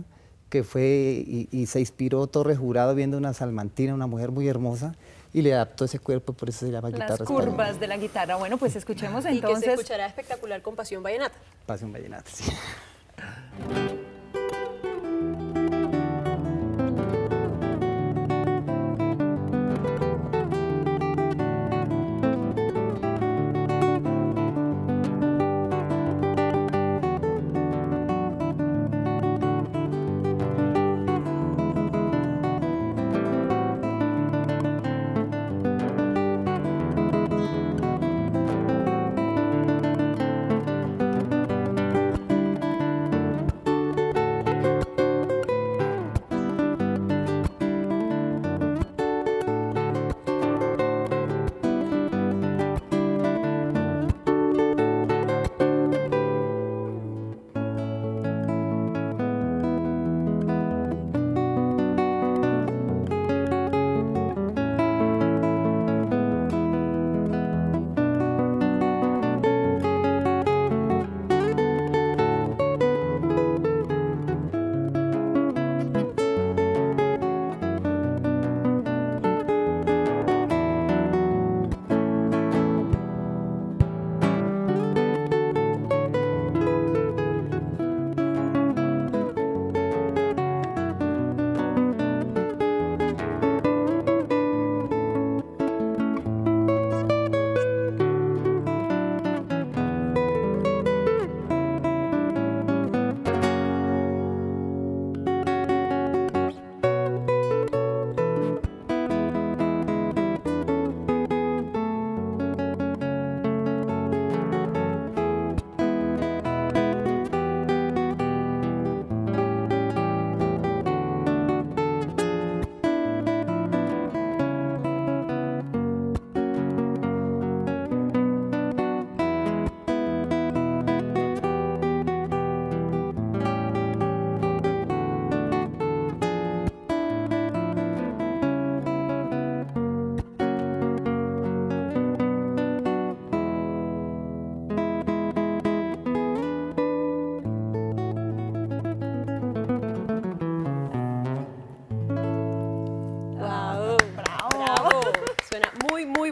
que fue y se inspiró Torre Jurado viendo una salmantina, una mujer muy hermosa, y le adaptó ese cuerpo, por eso se llama guitarra
Las curvas
española.
de la guitarra. Bueno, pues escuchemos
Y que se
entonces.
escuchará espectacular con Pasión Vallenata.
Pasión Vallenata, sí.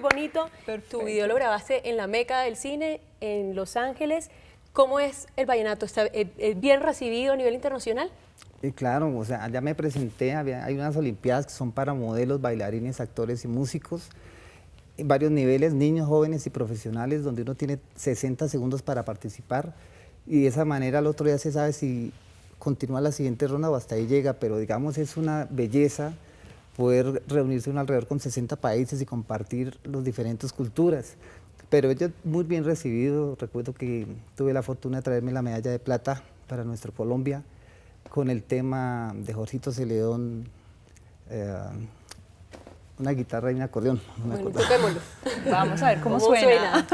bonito.
Perfecto.
Tu video lo grabaste en la meca del cine, en Los Ángeles. ¿Cómo es el vallenato? ¿Está bien recibido a nivel internacional?
Claro, o sea, allá me presenté, hay unas olimpiadas que son para modelos, bailarines, actores y músicos, en varios niveles, niños, jóvenes y profesionales, donde uno tiene 60 segundos para participar y de esa manera al otro día se sabe si continúa la siguiente ronda o hasta ahí llega, pero digamos es una belleza poder reunirse uno alrededor con 60 países y compartir las diferentes culturas. Pero ellos muy bien recibido, recuerdo que tuve la fortuna de traerme la medalla de plata para nuestro Colombia con el tema de Jorgito Celedón, una guitarra y un acordeón.
Bueno, toquémoslo.
Vamos a ver cómo suena.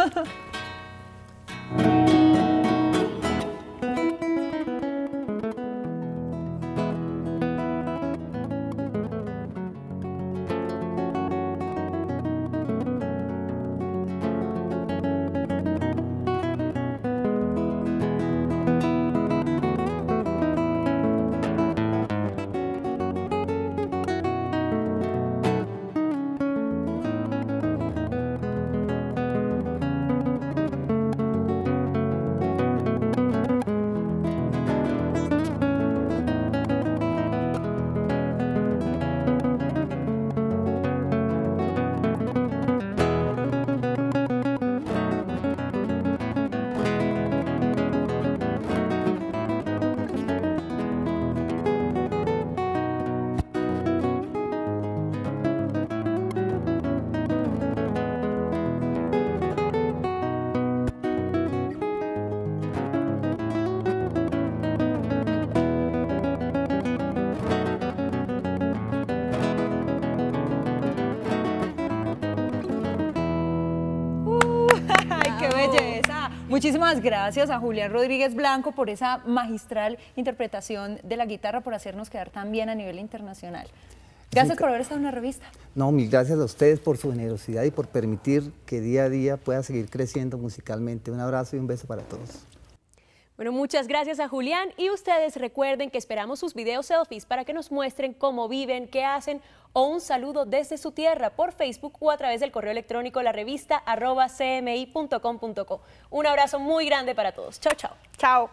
Muchísimas gracias a Julián Rodríguez Blanco por esa magistral interpretación de la guitarra, por hacernos quedar tan bien a nivel internacional. Gracias por haber estado en la revista.
No, mil gracias a ustedes por su generosidad y por permitir que día a día pueda seguir creciendo musicalmente. Un abrazo y un beso para todos.
Bueno, muchas gracias a Julián y ustedes recuerden que esperamos sus videos selfies para que nos muestren cómo viven, qué hacen o un saludo desde su tierra por Facebook o a través del correo electrónico larevista@cmi.com.co. Un abrazo muy grande para todos. Chao, chao.
Chao.